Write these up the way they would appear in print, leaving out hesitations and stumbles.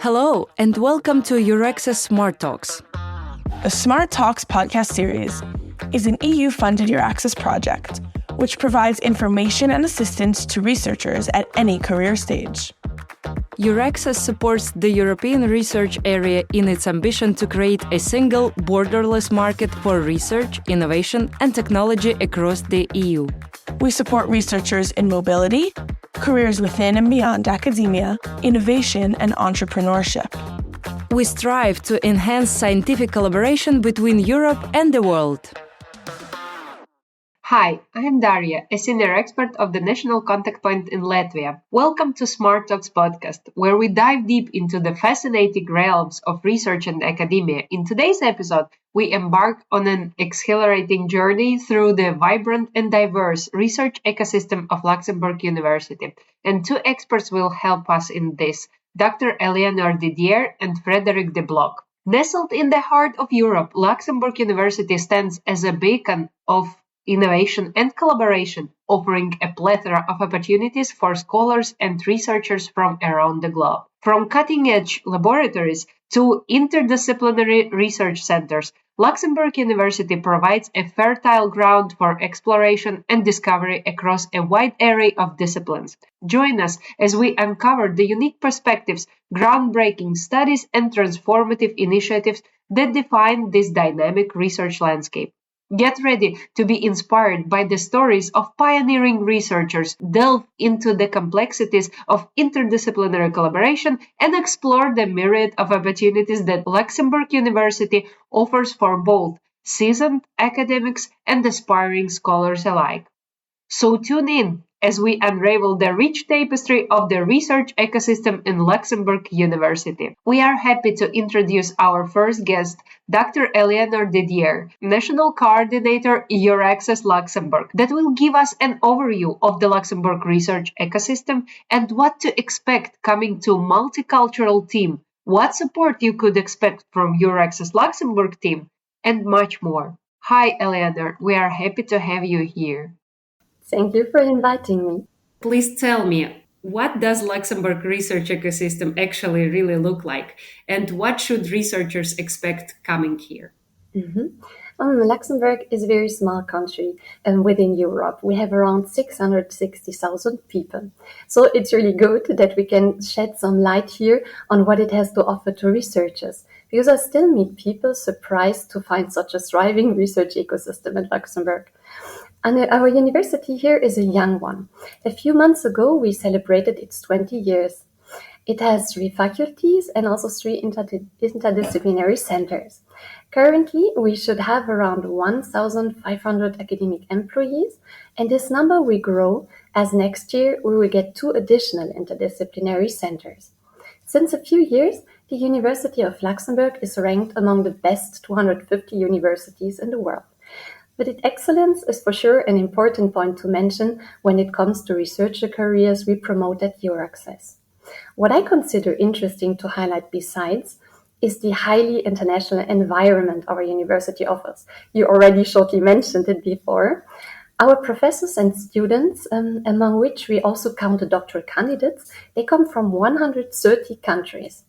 Hello, and welcome to EURAXESS Smart Talks. The Smart Talks podcast series is an EU-funded EURAXESS project, which provides information and assistance to researchers at any career stage. EURAXESS supports the European research area in its ambition to create a single, borderless market for research, innovation, and technology across the EU. We support researchers in mobility, careers within and beyond academia, innovation, and entrepreneurship. We strive to enhance scientific collaboration between Europe and the world. Hi, I am Daria, a senior expert of the National Contact Point in Latvia. Welcome to Smart Talks podcast, where we dive deep into the fascinating realms of research and academia. In today's episode, we embark on an exhilarating journey through the vibrant and diverse research ecosystem of Luxembourg University. And two experts will help us in this, Dr. Alienor Didier and Frédérique Deblock. Nestled in the heart of Europe, Luxembourg University stands as a beacon of innovation and collaboration, offering a plethora of opportunities for scholars and researchers from around the globe. From cutting-edge laboratories to interdisciplinary research centers, Luxembourg University provides a fertile ground for exploration and discovery across a wide array of disciplines. Join us as we uncover the unique perspectives, groundbreaking studies, and transformative initiatives that define this dynamic research landscape. Get ready to be inspired by the stories of pioneering researchers, delve into the complexities of interdisciplinary collaboration, and explore the myriad of opportunities that Luxembourg University offers for both seasoned academics and aspiring scholars alike. So tune in as we unravel the rich tapestry of the research ecosystem in Luxembourg University. We are happy to introduce our first guest, Dr. Alienor Didier, National Coordinator EURAXESS Luxembourg, that will give us an overview of the Luxembourg research ecosystem and what to expect coming to multicultural team, what support you could expect from EURAXESS Luxembourg team, and much more. Hi, Alienor, we are happy to have you here. Thank you for inviting me. Please tell me, what does Luxembourg research ecosystem actually really look like, and what should researchers expect coming here? Luxembourg is a very small country within Europe. We have around 660,000 people. So it's really good that we can shed some light here on what it has to offer to researchers, because I still meet people surprised to find such a thriving research ecosystem in Luxembourg. And our university here is a young one. A few months ago, we celebrated its 20 years. It has 3 faculties and also 3 interdisciplinary centers. Currently, we should have around 1,500 academic employees, and this number will grow as next year we will get 2 additional interdisciplinary centers. Since a few years, the University of Luxembourg is ranked among the best 250 universities in the world. But its excellence is for sure an important point to mention when it comes to researcher careers we promote at EURAXESS. What I consider interesting to highlight besides is the highly international environment our university offers. You already shortly mentioned it before. Our professors and students, among which we also count the doctoral candidates, they come from 130 countries.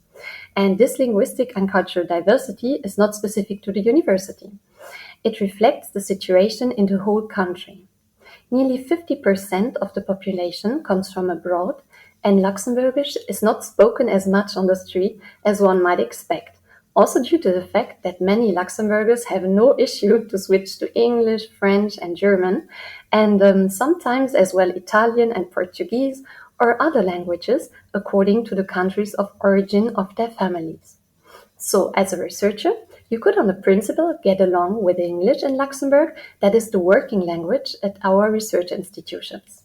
And this linguistic and cultural diversity is not specific to the university. It reflects the situation in the whole country. Nearly 50% of the population comes from abroad, and Luxembourgish is not spoken as much on the street as one might expect, also due to the fact that many Luxembourgers have no issue to switch to English, French, and German, and sometimes as well Italian and Portuguese or other languages according to the countries of origin of their families. So, as a researcher, you could on the principle get along with English in Luxembourg, that is the working language at our research institutions.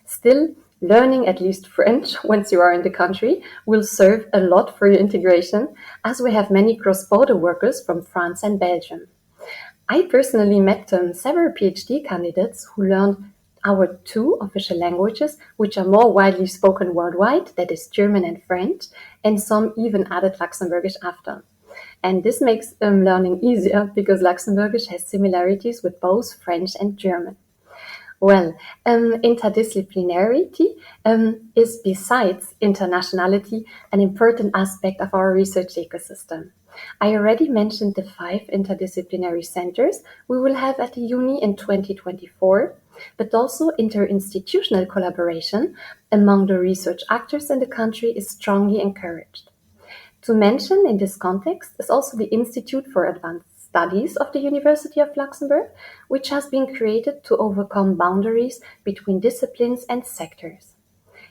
Still, learning at least French once you are in the country will serve a lot for your integration, as we have many cross-border workers from France and Belgium. I personally met several PhD candidates who learned our 2 official languages, which are more widely spoken worldwide, that is German and French, and some even added Luxembourgish after. And this makes learning easier because Luxembourgish has similarities with both French and German. Well, interdisciplinarity is, besides internationality, an important aspect of our research ecosystem. I already mentioned the 5 interdisciplinary centers we will have at the Uni in 2024, but also interinstitutional collaboration among the research actors in the country is strongly encouraged. To mention in this context is also the Institute for Advanced Studies of the University of Luxembourg, which has been created to overcome boundaries between disciplines and sectors.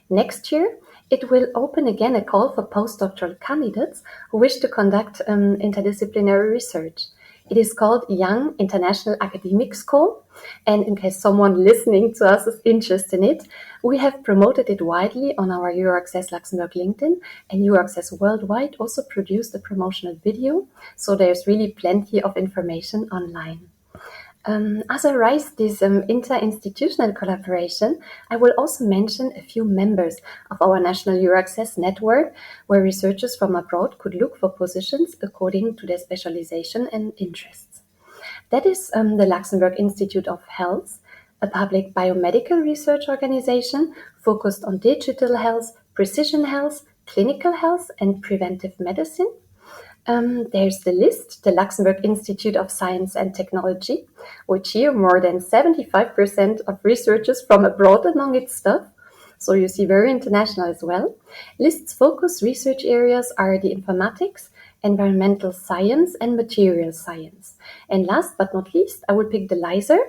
Next year, it will open again a call for postdoctoral candidates who wish to conduct interdisciplinary research. It is called Young International Academic School, and in case someone listening to us is interested in it, we have promoted it widely on our EURAXESS Luxembourg LinkedIn, and EURAXESS Worldwide also produced a promotional video, so there's really plenty of information online. As I raise this interinstitutional collaboration, I will also mention a few members of our national EURAXESS network, where researchers from abroad could look for positions according to their specialization and interests. That is the Luxembourg Institute of Health, a public biomedical research organization focused on digital health, precision health, clinical health, and preventive medicine. There's the LIST, the Luxembourg Institute of Science and Technology, which here more than 75% of researchers from abroad among its staff. So you see very international as well. LIST's focus research areas are the informatics, environmental science, and material science. And last but not least, I will pick the LISER,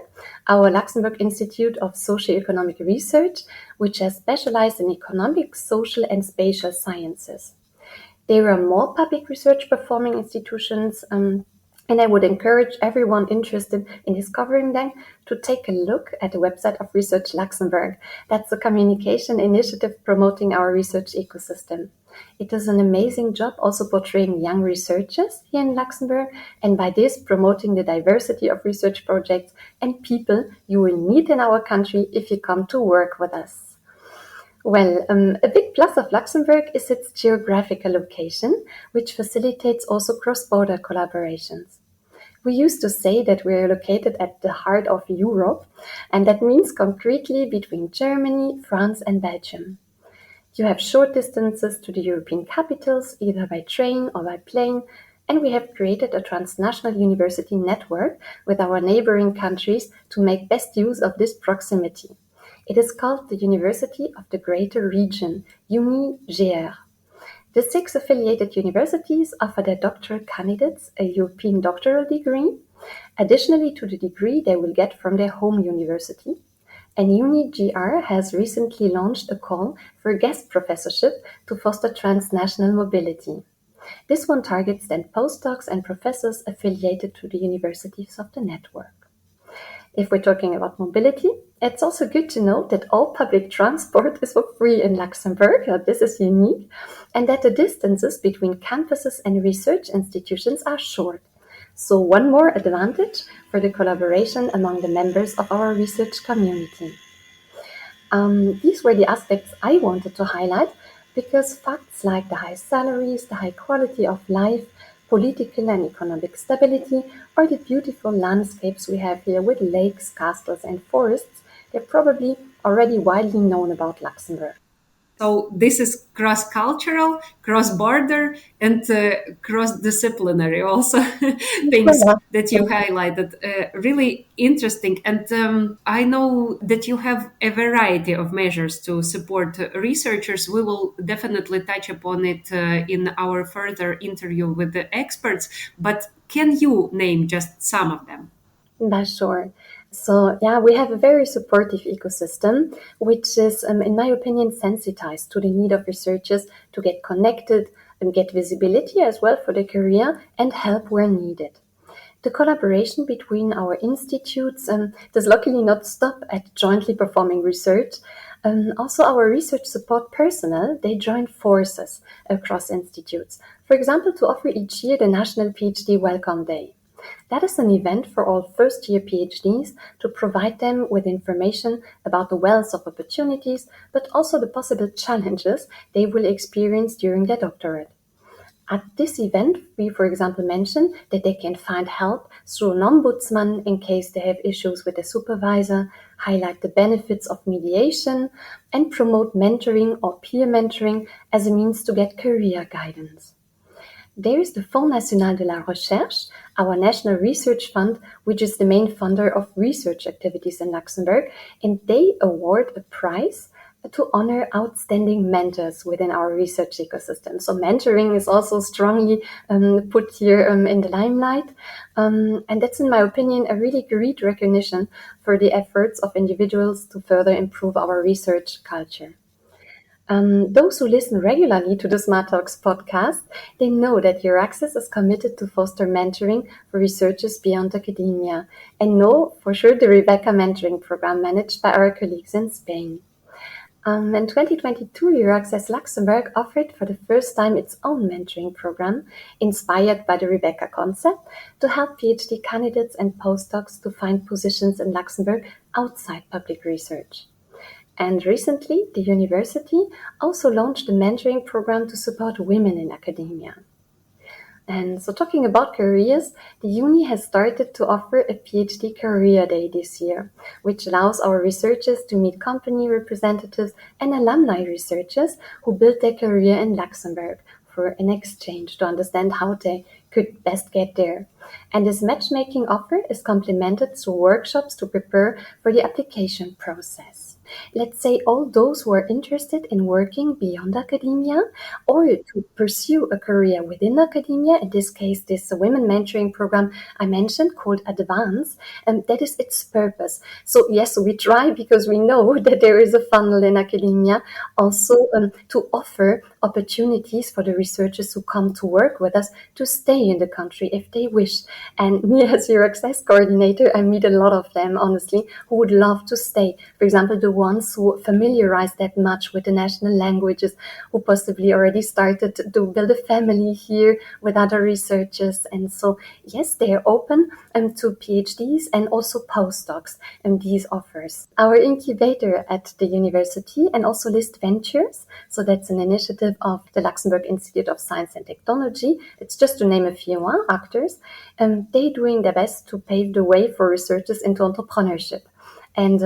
our Luxembourg Institute of Socio-Economic Research, which has specialized in economic, social, and spatial sciences. There are more public research performing institutions, and I would encourage everyone interested in discovering them to take a look at the website of Research Luxembourg. That's a communication initiative promoting our research ecosystem. It does an amazing job also portraying young researchers here in Luxembourg, and by this promoting the diversity of research projects and people you will meet in our country if you come to work with us. Well, a big plus of Luxembourg is its geographical location, which facilitates also cross-border collaborations. We used to say that we are located at the heart of Europe, and that means concretely between Germany, France, and Belgium. You have short distances to the European capitals, either by train or by plane, and we have created a transnational university network with our neighboring countries to make best use of this proximity. It is called the University of the Greater Region, UNI-GR. The 6 affiliated universities offer their doctoral candidates a European doctoral degree. Additionally to the degree they will get from their home university. And UNI-GR has recently launched a call for a guest professorship to foster transnational mobility. This one targets then postdocs and professors affiliated to the universities of the network. If we're talking about mobility, it's also good to note that all public transport is for free in Luxembourg. This is unique, and that the distances between campuses and research institutions are short. So one more advantage for the collaboration among the members of our research community. These were the aspects I wanted to highlight because facts like the high salaries, the high quality of life, political and economic stability, or the beautiful landscapes we have here with lakes, castles, and forests, they're probably already widely known about Luxembourg. So this is cross-cultural, cross-border, and cross-disciplinary also things that you highlighted. Really interesting. And I know that you have a variety of measures to support researchers. We will definitely touch upon it in our further interview with the experts. But can you name just some of them? Sure. So, we have a very supportive ecosystem, which is, in my opinion, sensitized to the need of researchers to get connected and get visibility as well for their career and help where needed. The collaboration between our institutes does luckily not stop at jointly performing research. Also, our research support personnel, they join forces across institutes. For example, to offer each year the National PhD Welcome Day. That is an event for all first-year PhDs to provide them with information about the wealth of opportunities, but also the possible challenges they will experience during their doctorate. At this event, we, for example, mention that they can find help through an ombudsman in case they have issues with a supervisor, highlight the benefits of mediation, and promote mentoring or peer mentoring as a means to get career guidance. There is the Fonds National de la Recherche, our national research fund, which is the main funder of research activities in Luxembourg, and they award a prize to honor outstanding mentors within our research ecosystem. So mentoring is also strongly put here in the limelight. And that's, in my opinion, a really great recognition for the efforts of individuals to further improve our research culture. Those who listen regularly to the Smart Talks podcast, they know that EURAXESS is committed to foster mentoring for researchers beyond academia, and know for sure the Rebecca mentoring program managed by our colleagues in Spain. In 2022, EURAXESS Luxembourg offered for the first time its own mentoring program, inspired by the Rebecca concept, to help PhD candidates and postdocs to find positions in Luxembourg outside public research. And recently, the university also launched a mentoring program to support women in academia. And so talking about careers, the uni has started to offer a PhD Career Day this year, which allows our researchers to meet company representatives and alumni researchers who built their career in Luxembourg for an exchange to understand how they could best get there. And this matchmaking offer is complemented through workshops to prepare for the application process. Let's say all those who are interested in working beyond academia or to pursue a career within academia, in this case, this women mentoring program I mentioned called Advance, and that is its purpose. So yes, we try because we know that there is a funnel in academia also to offer opportunities for the researchers who come to work with us to stay in the country if they wish. And me as EURAXESS coordinator, I meet a lot of them, honestly, who would love to stay. For example, the ones who familiarize that much with the national languages, who possibly already started to build a family here with other researchers. And so, yes, they are open to PhDs and also postdocs and these offers. Our incubator at the university and also List Ventures, so that's an initiative of the Luxembourg Institute of Science and Technology. It's just to name a few actors. They're doing their best to pave the way for researchers into entrepreneurship. And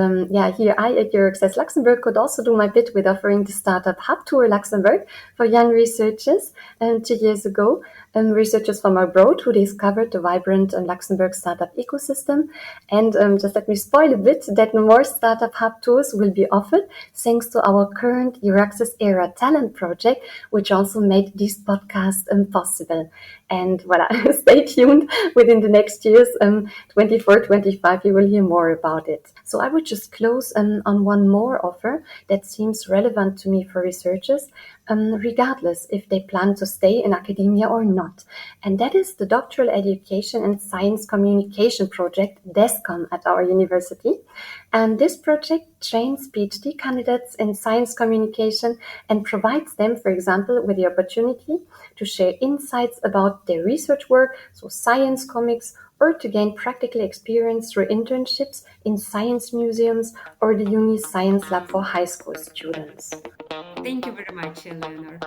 here I at EURAXESS Luxembourg could also do my bit with offering the Startup Hub Tour Luxembourg for young researchers. 2 years ago, researchers from abroad who discovered the vibrant Luxembourg startup ecosystem. And just let me spoil a bit that more Startup Hub tours will be offered thanks to our current EURAXESS Era Talent Project, which also made this podcast possible. And voilà, stay tuned within the next years, 24, 25, you will hear more about it. So I would just close on one more offer that seems relevant to me for researchers, regardless if they plan to stay in academia or not. And that is the Doctoral Education and Science Communication Project, DESCOM, at our university. And this project trains PhD candidates in science communication and provides them, for example, with the opportunity to share insights about their research work, so science comics, or to gain practical experience through internships in science museums or the uni science lab for high school students. Thank you very much, Alienor.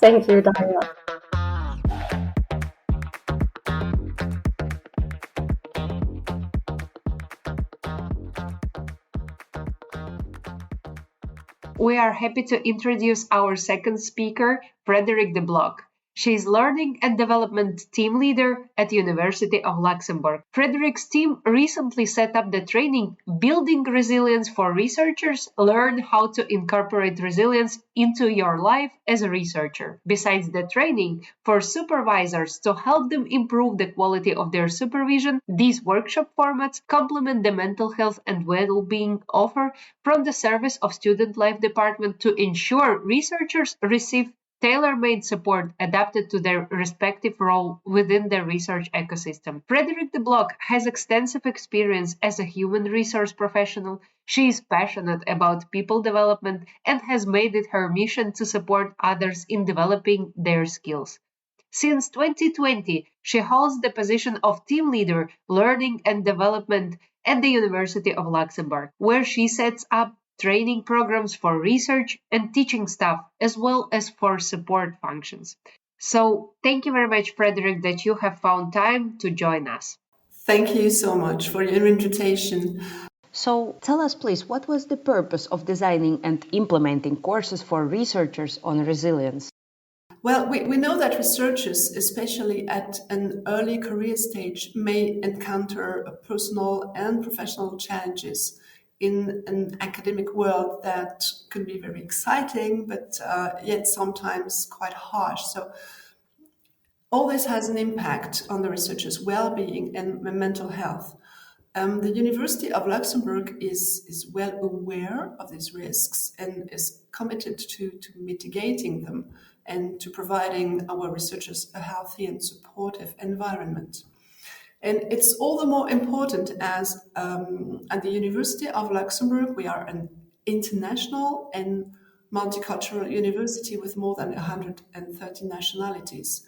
Thank you, Daria. We are happy to introduce our second speaker, Frédérique Deblock. She is Learning and Development Team Leader at University of Luxembourg. Frédérique's team recently set up the training Building Resilience for Researchers. Learn how to incorporate resilience into your life as a researcher. Besides the training for supervisors to help them improve the quality of their supervision, these workshop formats complement the mental health and well-being offer from the Service of Student Life Department to ensure researchers receive tailor-made support adapted to their respective role within the research ecosystem. Frédérique Deblock has extensive experience as a human resource professional. She is passionate about people development and has made it her mission to support others in developing their skills. Since 2020, she holds the position of Team Leader, Learning and Development at the University of Luxembourg, where she sets up training programs for research and teaching staff, as well as for support functions. So thank you very much, Frédérique, that you have found time to join us. Thank you so much for your invitation. So tell us, please, what was the purpose of designing and implementing courses for researchers on resilience? Well, we know that researchers, especially at an early career stage, may encounter personal and professional challenges in an academic world that can be very exciting, but yet sometimes quite harsh. So all this has an impact on the researchers' well-being and mental health. The University of Luxembourg is well aware of these risks and is committed to mitigating them and to providing our researchers a healthy and supportive environment. And it's all the more important as at the University of Luxembourg, we are an international and multicultural university with more than 130 nationalities.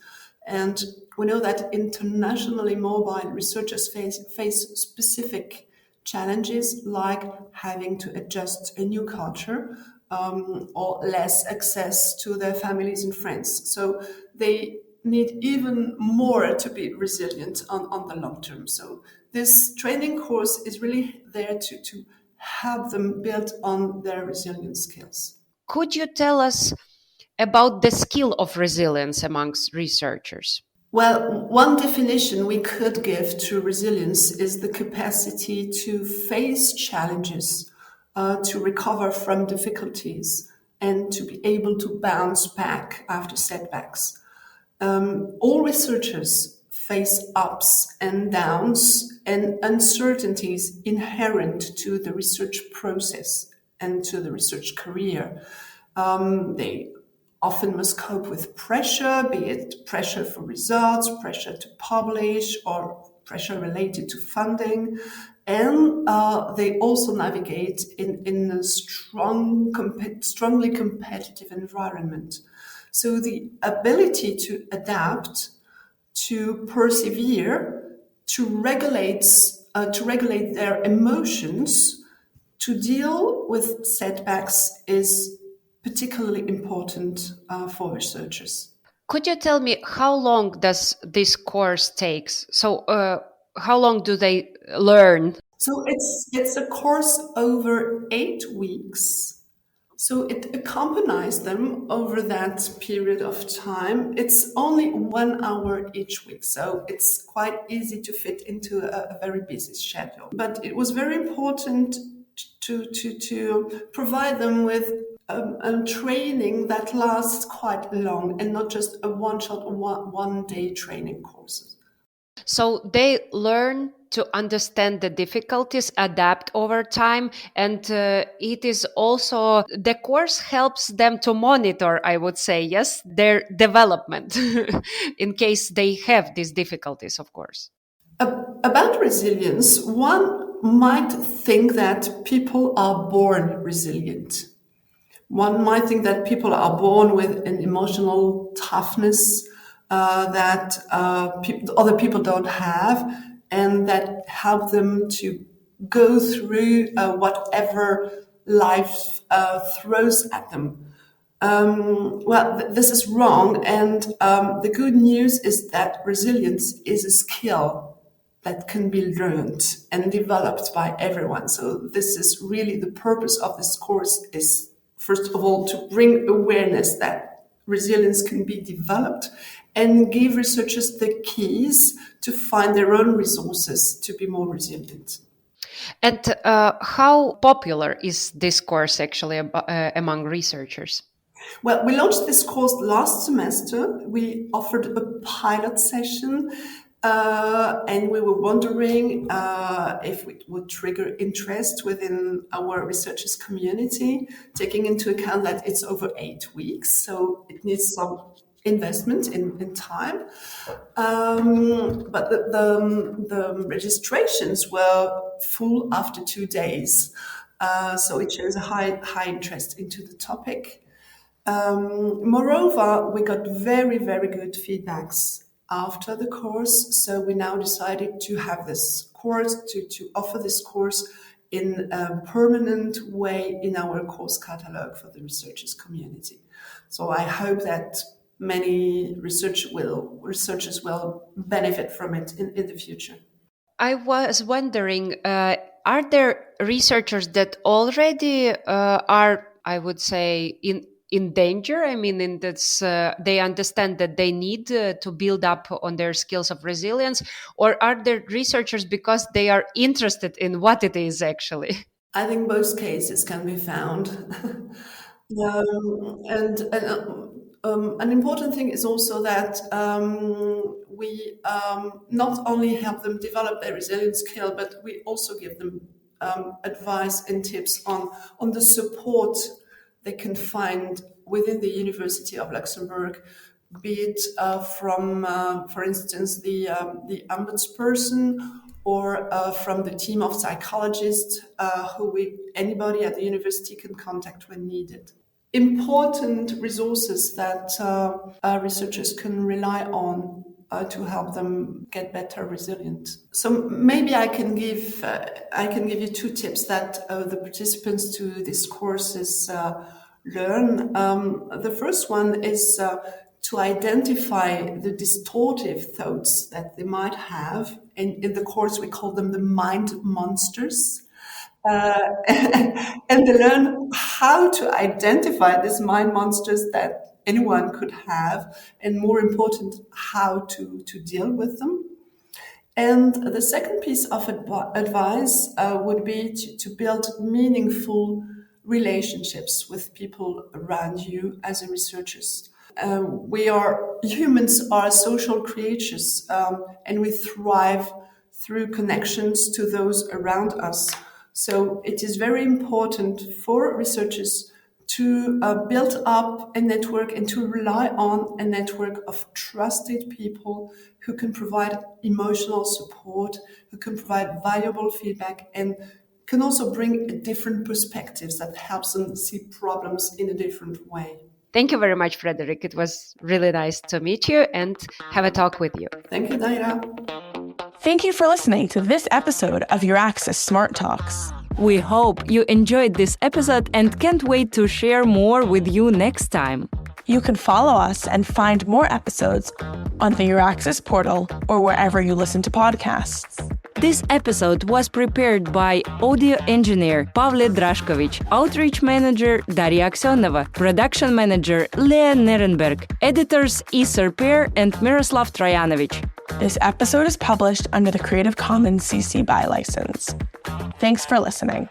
And we know that internationally mobile researchers face specific challenges like having to adjust a new culture or less access to their families and friends. So they need even more to be resilient on the long term. So this training course is really there to help them build on their resilience skills. Could you tell us about the skill of resilience amongst researchers? Well, one definition we could give to resilience is the capacity to face challenges, to recover from difficulties, and to be able to bounce back after setbacks. All researchers face ups and downs and uncertainties inherent to the research process and to the research career. They often must cope with pressure, be it pressure for results, pressure to publish, or pressure related to funding. And they also navigate in a strongly competitive environment. So the ability to adapt, to persevere, to regulate their emotions, to deal with setbacks is particularly important for researchers. Could you tell me how long does this course takes? So, how long do they learn? So it's a course over 8 weeks. So it accompanies them over that period of time. It's only 1 hour each week, so it's quite easy to fit into a very busy schedule. But it was very important to provide them with a training that lasts quite long and not just a one-shot, one-day training courses. So they learn to understand the difficulties, adapt over time, and it is also the course helps them to monitor, I would say, yes, their development in case they have these difficulties, of course. About resilience, one might think that people are born resilient. One might think that people are born with an emotional toughness that other people don't have, and that help them to go through whatever life throws at them. This is wrong, and the good news is that resilience is a skill that can be learned and developed by everyone. So this is really the purpose of this course is, first of all, to bring awareness that resilience can be developed and give researchers the keys to find their own resources to be more resilient. And how popular is this course actually among researchers? Well, we launched this course last semester. We offered a pilot session and we were wondering if it would trigger interest within our researchers community, taking into account that it's over 8 weeks, so it needs some investment in time. But the registrations were full after 2 days, so it shows a high interest into the topic. Moreover, we got very, very good feedbacks after the course. So we now decided to have this course, to offer this course in a permanent way in our course catalog for the researchers community. So I hope that many researchers will benefit from it in the future. I was wondering, are there researchers that already are, I would say, in danger? I mean, in this, they understand that they need to build up on their skills of resilience, or are there researchers because they are interested in what it is actually? I think both cases can be found. An important thing is also that we not only help them develop their resilience skill, but we also give them advice and tips on the support they can find within the University of Luxembourg, be it from, for instance, the ombudsperson, or from the team of psychologists anybody at the university can contact when needed. Important resources that researchers can rely on to help them get better resilient. So maybe I can give you 2 tips that the participants to these courses learn. The first one is to identify the distortive thoughts that they might have. In the course, we call them the mind monsters. And to learn how to identify these mind monsters that anyone could have, and more important, how to deal with them. And the second piece of advice would be to build meaningful relationships with people around you as a researchers. Humans are social creatures, and we thrive through connections to those around us. So it is very important for researchers to build up a network and to rely on a network of trusted people who can provide emotional support, who can provide valuable feedback, and can also bring different perspectives that helps them see problems in a different way. Thank you very much, Frédérique. It was really nice to meet you and have a talk with you. Thank you, Daira. Thank you for listening to this episode of EURAXESS Smart Talks. We hope you enjoyed this episode and can't wait to share more with you next time. You can follow us and find more episodes on the EURAXESS portal or wherever you listen to podcasts. This episode was prepared by audio engineer Pavle Drašković, outreach manager Daria Aksionova, production manager Lea Nerenberg, editors Isar Per and Miroslav Trajanović. This episode is published under the Creative Commons CC BY license. Thanks for listening.